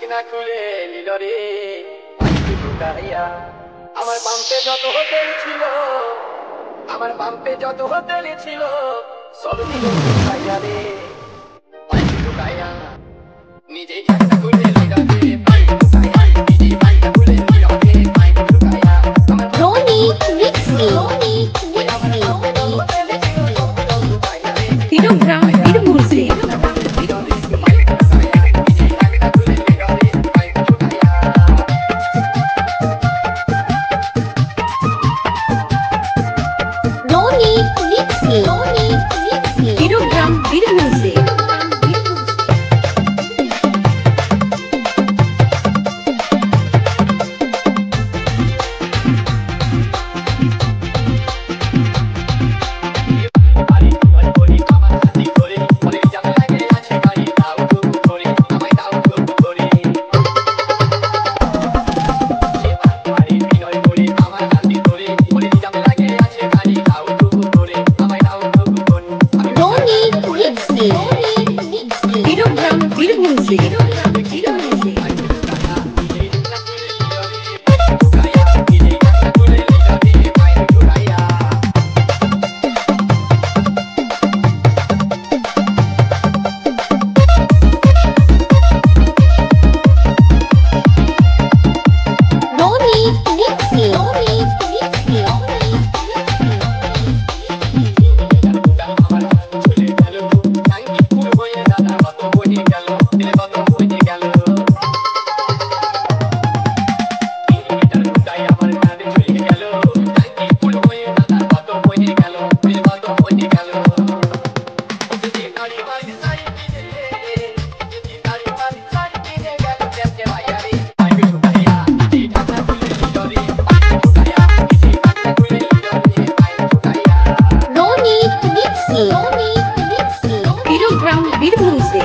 ঢাকনা খুলে নিল রে পাইতে ঢুকাইয়া। আমার পাম্পে যত হোটেল ছিল, আমার পাম্পে যত হোটেল ছিল, সব দিল ঢুকাইয়া রে পাইতে ঢুকাইয়া। নিজেই ঢাকনা খুলে নিল রে পাইতে ঢুকাইয়া, নিজেই ঢাকনা খুলে নিল রে পাইতে ঢুকাইয়া। আমার Roni Mixi, Roni আমার পাম্পে যত হোটেল ছিল, সব দিল ঢুকাইয়া রে। Kilogram Birmuse. Roni Mixi, Roni Mixi. Kilogram Birmuse. Roni Mixi, Roni Mixi. Kilogram Birmuse. Roni Mixi, Roni Mixi. Roni Mixi, Roni Mixi. Kilogram Birmuse.